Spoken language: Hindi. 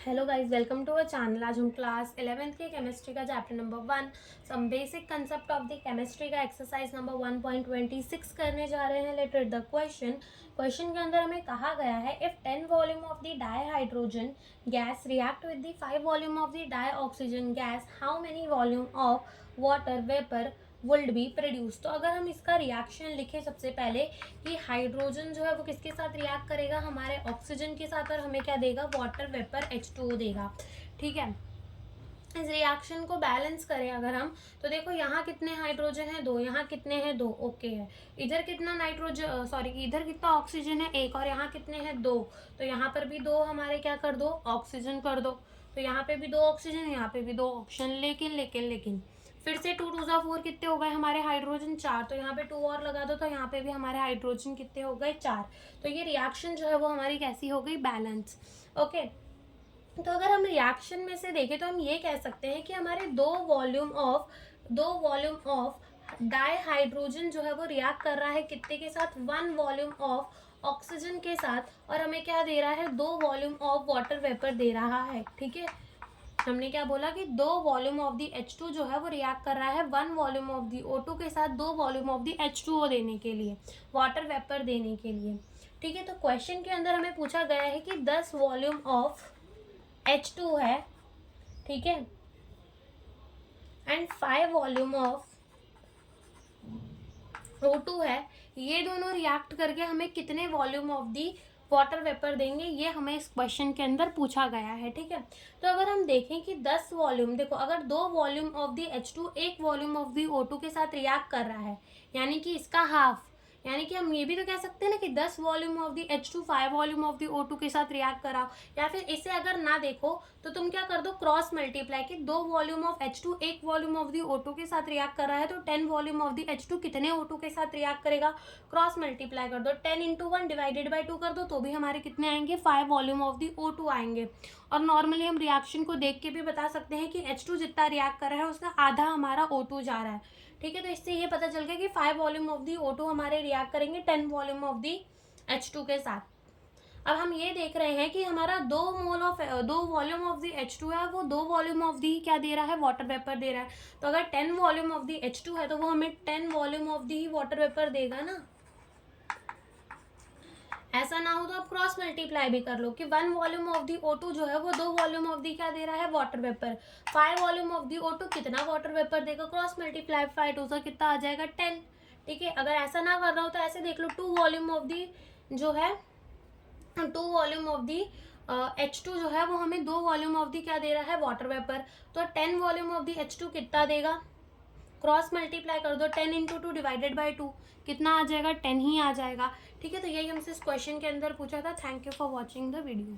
Hello guys, welcome to our channel. आज हम क्लास 11th के केमिस्ट्री का chapter number 1 some basic concept of the chemistry का एक्सरसाइज नंबर 1.26 करने जा रहे हैं। लेट रीड द क्वेश्चन के अंदर हमें कहा गया है, if 10 volume of the dihydrogen gas react with the 5 volume of the dioxygen gas, how many volume of water vapour would be produce. तो अगर हम इसका रिएक्शन लिखें सबसे पहले कि हाइड्रोजन जो है वो किसके साथ रिएक्ट करेगा, हमारे ऑक्सीजन के साथ, और हमें क्या देगा, वाटर वेपर H2O देगा। ठीक है, इस रिएक्शन को बैलेंस करें अगर हम, तो देखो यहाँ कितने हाइड्रोजन है, 2, यहाँ कितने हैं, 2, ओके है। इधर कितना नाइट्रोजन, सॉरी, इधर कितना ऑक्सीजन है, 1, और यहाँ कितने हैं, 2, तो यहाँ पर भी 2 हमारे क्या कर दो, ऑक्सीजन कर दो। तो यहाँ पे भी 2 ऑक्सीजन, यहाँ पे भी 2 ऑक्सीजन, लेकिन फिर से 2 2 जा 4 कितने हो गए हमारे हाइड्रोजन, 4, तो यहाँ पे 2 और लगा दो, तो यहाँ पे भी हमारे हाइड्रोजन कितने हो गए, 4। तो ये रिएक्शन जो है वो हमारी कैसी हो गई, बैलेंस। ओके, तो अगर हम रिएक्शन में से देखें तो हम ये कह सकते हैं कि हमारे दो वॉल्यूम ऑफ डाईहाइड्रोजन जो है वो रिएक्ट कर रहा है कितने के साथ, 1 वॉल्यूम ऑफ ऑक्सीजन के साथ, और हमें क्या दे रहा है, 2 वॉल्यूम ऑफ वाटर वेपर दे रहा है। ठीक है, हमने क्या बोला कि 2 वॉल्यूम ऑफ दी H2 जो है वो रिएक्ट कर रहा है 1 वॉल्यूम ऑफ दी O2 के साथ, 2 वॉल्यूम ऑफ दी H2O देने के लिए, वाटर वेपर देने के लिए। ठीक है, तो क्वेश्चन के अंदर हमें पूछा गया है कि 10 वॉल्यूम ऑफ H2 है, ठीक है, एंड 5 वॉल्यूम ऑफ O2 है, ये दोनों रिएक्ट करके हमें कितने volume of the water vapour देंगे, ये हमें इस क्वेश्चन के अंदर पूछा गया है। ठीक है, तो अगर हम देखें कि 10 वॉल्यूम, देखो अगर 2 volume of the H2 1 volume of the O2 के साथ रिएक्ट कर रहा है, यानी कि इसका हाफ, यानी कि हम ये भी तो कह सकते हैं ना कि 10 volume of the H2 5 volume of the O2 के साथ रिएक्ट कराओ। या फिर इसे अगर ना देखो तो तुम क्या कर दो, क्रॉस मल्टीप्लाई, कि 2 volume of H2 1 volume of the O2 के साथ रिएक्ट कर रहा है, तो 10 वॉल्यूम ऑफ दी H2 कितने O2 के साथ रिएक्ट करेगा, क्रॉस मल्टीप्लाई कर दो, 10 इंटू 1 डिवाइडेड बाई 2 कर दो, तो भी हमारे कितने आएंगे, 5 वॉल्यूम ऑफ दी O2 आएंगे। और नॉर्मली हम रिएक्शन को देख के भी बता सकते हैं कि H2 जितना रिएक्ट कर रहा है उसका आधा हमारा O2 जा रहा है। ठीक है, तो इससे ये पता चल गया कि 5 वॉल्यूम ऑफ दी O2 हमारे रिएक्ट करेंगे 10 वॉल्यूम ऑफ दी H2 के साथ। अब हम ये देख रहे हैं कि हमारा 2 वॉल्यूम ऑफ दी H2 है, वो 2 वॉल्यूम ऑफ दी क्या दे रहा है, वाटर वेपर दे रहा है। तो अगर 10 वॉल्यूम ऑफ दी H2 है तो वो हमें 10 volume of the water vapour देगा ना। ऐसा ना हो तो आप क्रॉस मल्टीप्लाई भी कर लो कि 1 वॉल्यूम ऑफ दी O2 जो है वो 2 वॉल्यूम ऑफ दी क्या दे रहा है, water vapour. 5 volume of the O2 कितना वाटर वेपर देगा, क्रॉस मल्टीप्लाई 5 2 सा कितना आ जाएगा, 10। ठीक है, अगर ऐसा ना कर रहा हो तो ऐसे देख लो, 2 वॉल्यूम ऑफ दी जो है, 2 वॉल्यूम ऑफ दी H2 जो है वो हमें 2 वॉल्यूम ऑफ दी क्या दे रहा है, वाटर वेपर। तो 10 वॉल्यूम ऑफ दी H2 कितना देगा, क्रॉस मल्टीप्लाई कर दो, 10 इंटू 2 डिवाइडेड बाई 2 कितना आ जाएगा, 10 ही आ जाएगा। ठीक है, तो यही हमसे इस क्वेश्चन के अंदर पूछा था। Thank you for watching the video.